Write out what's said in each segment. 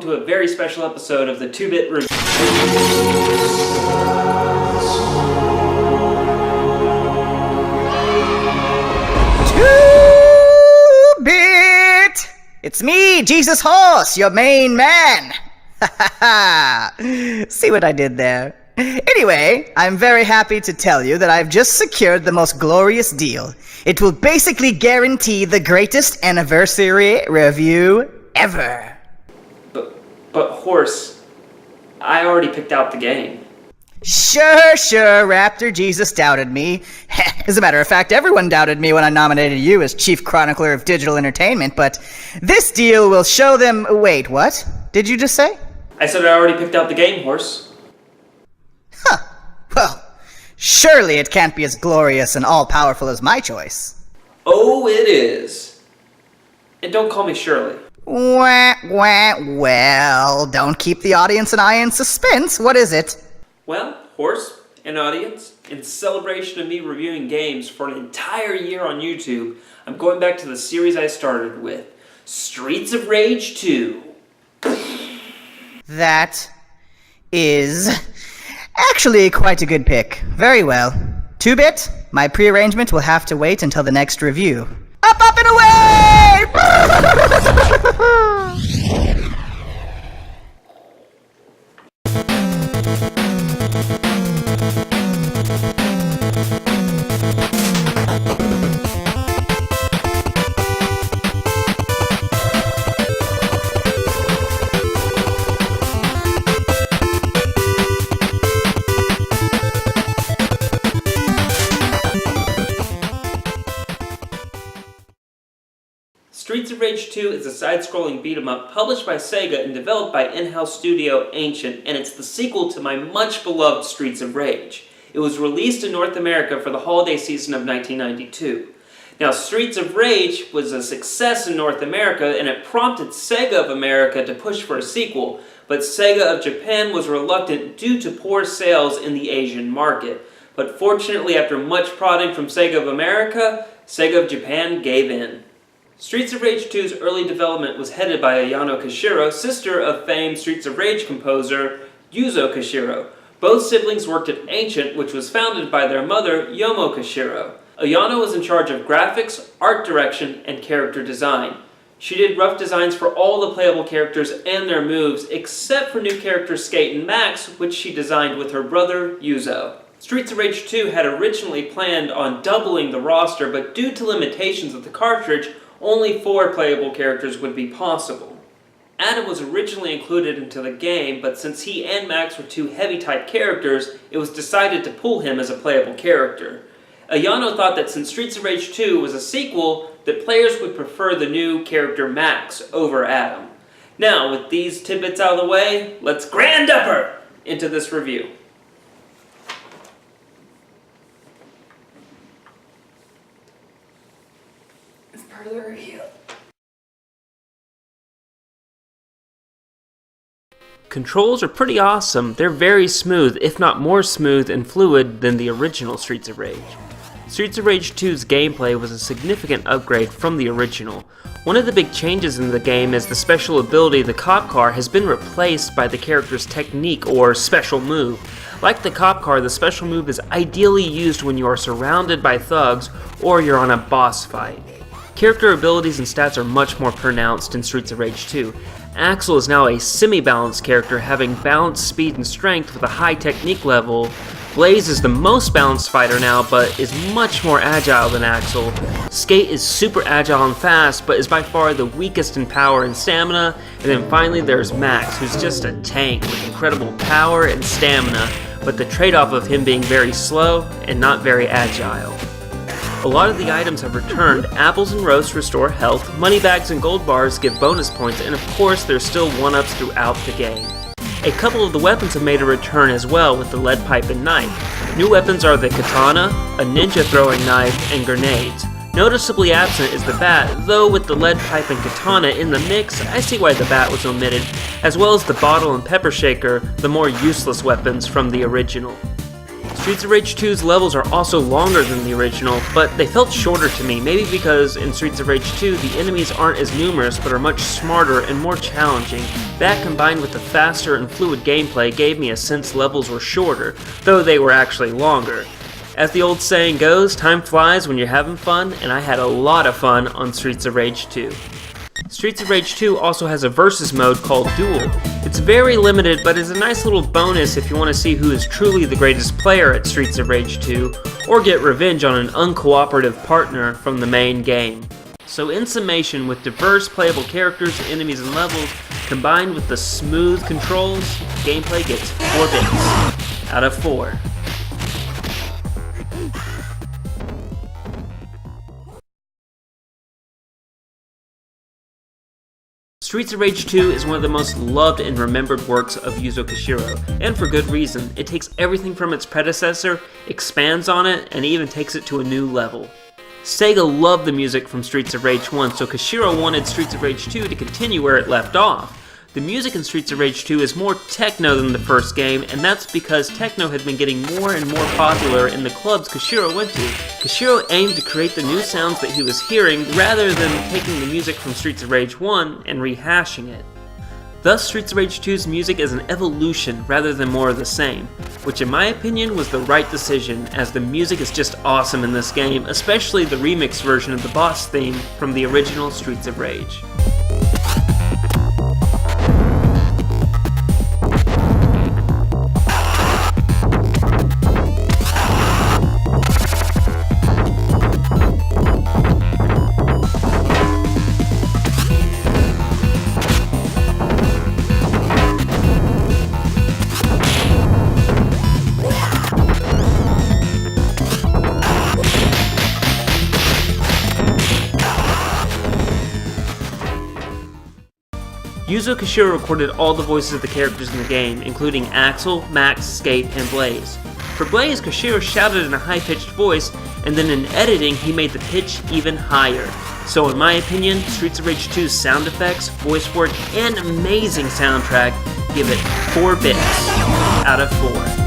to a very special episode of the 2-Bit Review. 2-Bit! It's me, Jesus Horse, your main man! See what I did there? Anyway, I'm very happy to tell you that I've just secured the most glorious deal. It will basically guarantee the greatest anniversary review ever. But Horse, I already picked out the game. Sure, Raptor Jesus doubted me. As a matter of fact, everyone doubted me when I nominated you as Chief Chronicler of Digital Entertainment, but this deal will show them... Wait, what? Did you just say? I said I already picked out the game, Horse. Huh. Well, surely it can't be as glorious and all-powerful as my choice. Oh, it is. And don't call me Shirley. Well, don't keep the audience and I in suspense. What is it? Well, Horse and audience, in celebration of me reviewing games for an entire year on YouTube, I'm going back to the series I started with, Streets of Rage 2. That is actually quite a good pick. Very well. 2-Bit, my prearrangement will have to wait until the next review. Up, and away! Streets of Rage 2 is a side-scrolling beat-em-up published by Sega and developed by in-house studio Ancient, and it's the sequel to my much-beloved Streets of Rage. It was released in North America for the holiday season of 1992. Now, Streets of Rage was a success in North America, and it prompted Sega of America to push for a sequel, but Sega of Japan was reluctant due to poor sales in the Asian market. But fortunately, after much prodding from Sega of America, Sega of Japan gave in. Streets of Rage 2's early development was headed by Ayano Koshiro, sister of famed Streets of Rage composer Yuzo Koshiro. Both siblings worked at Ancient, which was founded by their mother, Yomo Koshiro. Ayano was in charge of graphics, art direction, and character design. She did rough designs for all the playable characters and their moves, except for new characters Skate and Max, which she designed with her brother, Yuzo. Streets of Rage 2 had originally planned on doubling the roster, but due to limitations of the cartridge, only 4 playable characters would be possible. Adam was originally included into the game, but since he and Max were 2 heavy-type characters, it was decided to pull him as a playable character. Ayano thought that since Streets of Rage 2 was a sequel, that players would prefer the new character Max over Adam. Now, with these tidbits out of the way, let's grand upper into this review. Controls are pretty awesome. They're very smooth, if not more smooth and fluid than the original Streets of Rage. Streets of Rage 2's gameplay was a significant upgrade from the original. One of the big changes in the game is the special ability, the cop car, has been replaced by the character's technique or special move. Like the cop car, the special move is ideally used when you are surrounded by thugs or you're on a boss fight. Character abilities and stats are much more pronounced in Streets of Rage 2. Axel is now a semi-balanced character, having balanced speed and strength with a high technique level. Blaze is the most balanced fighter now, but is much more agile than Axel. Skate is super agile and fast, but is by far the weakest in power and stamina. And then finally there's Max, who's just a tank with incredible power and stamina, but the trade-off of him being very slow and not very agile. A lot of the items have returned. Apples and roasts restore health, money bags and gold bars give bonus points, and of course there's still 1-ups throughout the game. A couple of the weapons have made a return as well, with the lead pipe and knife. New weapons are the katana, a ninja throwing knife, and grenades. Noticeably absent is the bat, though with the lead pipe and katana in the mix, I see why the bat was omitted, as well as the bottle and pepper shaker, the more useless weapons from the original. Streets of Rage 2's levels are also longer than the original, but they felt shorter to me, maybe because in Streets of Rage 2 the enemies aren't as numerous but are much smarter and more challenging. That combined with the faster and fluid gameplay gave me a sense levels were shorter, though they were actually longer. As the old saying goes, time flies when you're having fun, and I had a lot of fun on Streets of Rage 2. Streets of Rage 2 also has a versus mode called Duel. It's very limited, but is a nice little bonus if you want to see who is truly the greatest player at Streets of Rage 2, or get revenge on an uncooperative partner from the main game. So in summation, with diverse playable characters, enemies, and levels, combined with the smooth controls, gameplay gets 4 bits out of 4. Streets of Rage 2 is one of the most loved and remembered works of Yuzo Koshiro, and for good reason. It takes everything from its predecessor, expands on it, and even takes it to a new level. Sega loved the music from Streets of Rage 1, so Koshiro wanted Streets of Rage 2 to continue where it left off. The music in Streets of Rage 2 is more techno than the first game, and that's because techno had been getting more and more popular in the clubs Koshiro went to. Koshiro aimed to create the new sounds that he was hearing rather than taking the music from Streets of Rage 1 and rehashing it. Thus, Streets of Rage 2's music is an evolution rather than more of the same, which in my opinion was the right decision, as the music is just awesome in this game, especially the remix version of the boss theme from the original Streets of Rage. Yuzo Koshiro recorded all the voices of the characters in the game, including Axel, Max, Skate, and Blaze. For Blaze, Koshiro shouted in a high-pitched voice, and then in editing he made the pitch even higher. So in my opinion, Streets of Rage 2's sound effects, voice work, and amazing soundtrack give it 4 bits out of 4.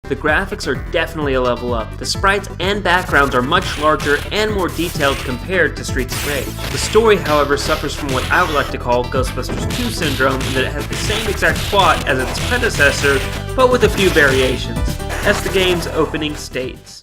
The graphics are definitely a level up. The sprites and backgrounds are much larger and more detailed compared to Streets of Rage. The story, however, suffers from what I would like to call Ghostbusters 2 syndrome, in that it has the same exact plot as its predecessor, but with a few variations, as the game's opening states.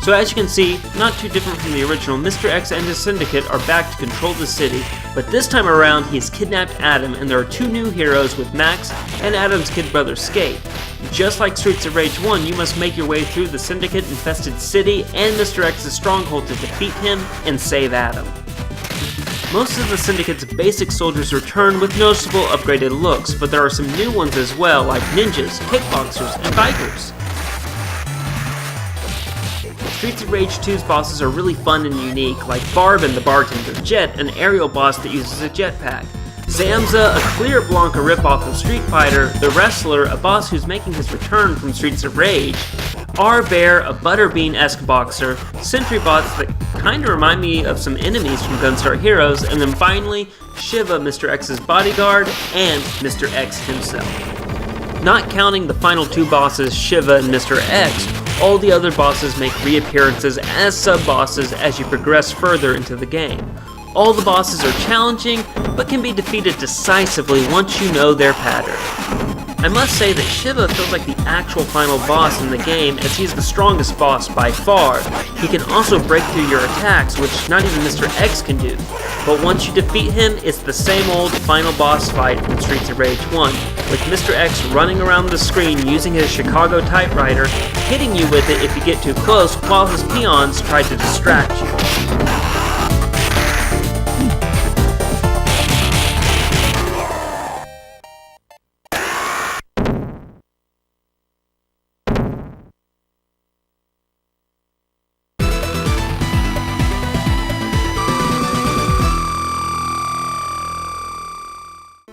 So as you can see, not too different from the original, Mr. X and his syndicate are back to control the city, but this time around he's kidnapped Adam, and there are 2 new heroes with Max and Adam's kid brother Skate. Just like Streets of Rage 1, you must make your way through the syndicate-infested city and Mr. X's stronghold to defeat him and save Adam. Most of the Syndicate's basic soldiers return with noticeable upgraded looks, but there are some new ones as well, like ninjas, kickboxers, and bikers. Streets of Rage 2's bosses are really fun and unique, like Barb and the bartender, Jet, an aerial boss that uses a jetpack. Zamza, a clear Blanca ripoff of Street Fighter, The Wrestler, a boss who's making his return from Streets of Rage, R-Bear, a Butterbean-esque boxer, sentry bots that kinda remind me of some enemies from Gunstar Heroes, and then finally, Shiva, Mr. X's bodyguard, and Mr. X himself. Not counting the final two bosses, Shiva and Mr. X, all the other bosses make reappearances as sub-bosses as you progress further into the game. All the bosses are challenging, but can be defeated decisively once you know their pattern. I must say that Shiva feels like the actual final boss in the game, as he's the strongest boss by far. He can also break through your attacks, which not even Mr. X can do. But once you defeat him, it's the same old final boss fight from Streets of Rage 1, with Mr. X running around the screen using his Chicago typewriter, hitting you with it if you get too close, while his peons try to distract you.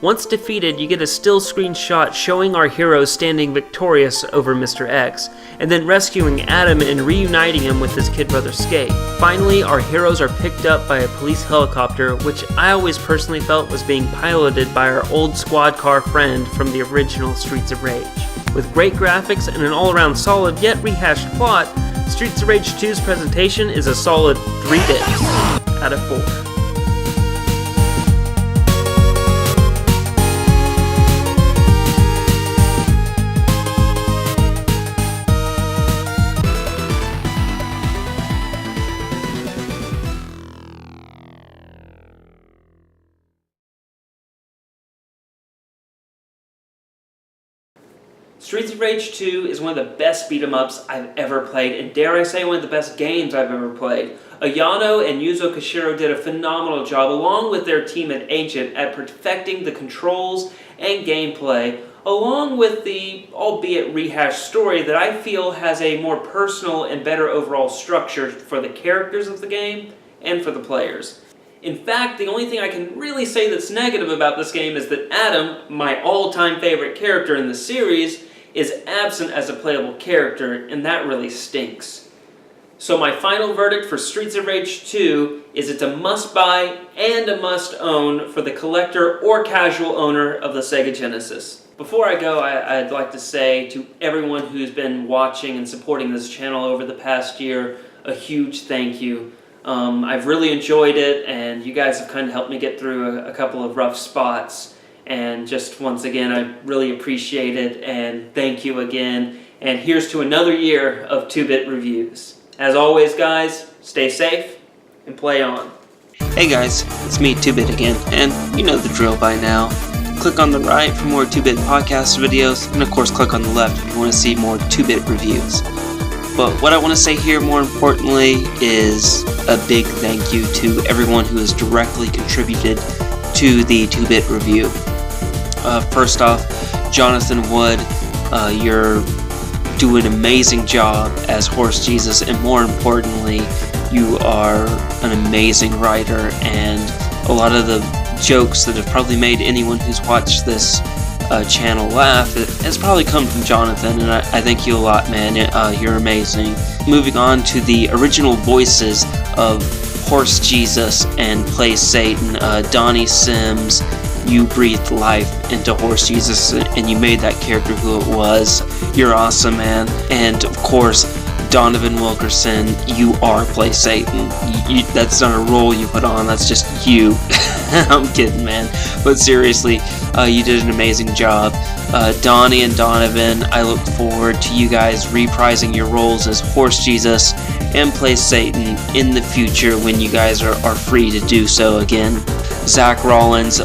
Once defeated, you get a still screen shot showing our heroes standing victorious over Mr. X, and then rescuing Adam and reuniting him with his kid brother Skate. Finally, our heroes are picked up by a police helicopter, which I always personally felt was being piloted by our old squad car friend from the original Streets of Rage. With great graphics and an all-around solid yet rehashed plot, Streets of Rage 2's presentation is a solid 3 bits out of 4. Streets of Rage 2 is one of the best beat-em-ups I've ever played, and dare I say one of the best games I've ever played. Ayano and Yuzo Koshiro did a phenomenal job, along with their team at Ancient, at perfecting the controls and gameplay, along with the, albeit rehashed story that I feel has a more personal and better overall structure for the characters of the game and for the players. In fact, the only thing I can really say that's negative about this game is that Adam, my all-time favorite character in the series, is absent as a playable character, and that really stinks. So my final verdict for Streets of Rage 2 is it's a must-buy and a must-own for the collector or casual owner of the Sega Genesis. Before I go, I'd like to say to everyone who's been watching and supporting this channel over the past year, a huge thank you. I've really enjoyed it, and you guys have kind of helped me get through a couple of rough spots. And just once again, I really appreciate it, and thank you again. And here's to another year of 2-Bit Reviews. As always, guys, stay safe and play on. Hey guys, it's me, 2-Bit again, and you know the drill by now. Click on the right for more 2-Bit podcast videos, and of course click on the left if you want to see more 2-Bit reviews. But what I want to say here more importantly is a big thank you to everyone who has directly contributed to the 2-Bit review. First off, Jonathan Wood, you're doing an amazing job as Horse Jesus, and more importantly, you are an amazing writer, and a lot of the jokes that have probably made anyone who's watched this channel laugh has probably come from Jonathan, and I thank you a lot, man. You're amazing. Moving on to the original voices of Horse Jesus and Play Satan, Donnie Sims, you breathed life into Horse Jesus, and you made that character who it was. You're awesome, man. And of course, Donovan Wilkerson, you are Play Satan. That's not a role you put on, that's just you. I'm kidding, man. But seriously, you did an amazing job. Donnie and Donovan, I look forward to you guys reprising your roles as Horse Jesus and Play Satan in the future when you guys are free to do so again. Zach Rollins,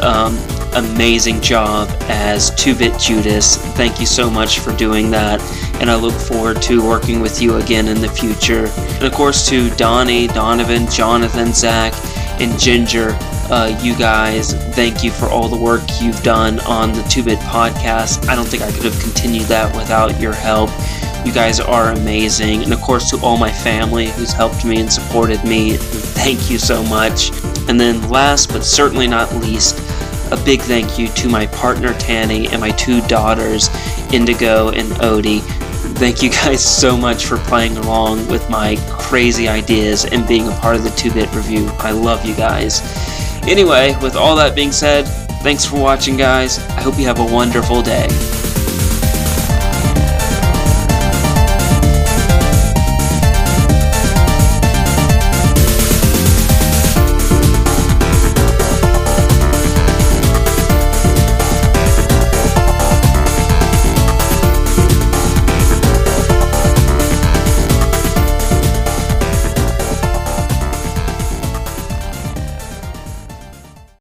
amazing job as 2-Bit Judas. Thank you so much for doing that, and I look forward to working with you again in the future. And of course to Donnie, Donovan, Jonathan, Zach, and Ginger, you guys, thank you for all the work you've done on the 2-Bit podcast. I don't think I could have continued that without your help. You guys are amazing. And of course to all my family who's helped me and supported me, thank you so much. And then last but certainly not least, a big thank you to my partner Tanny and my 2 daughters, Indigo and Odie. Thank you guys so much for playing along with my crazy ideas and being a part of the 2-Bit Review. I love you guys. Anyway, with all that being said, thanks for watching, guys. I hope you have a wonderful day.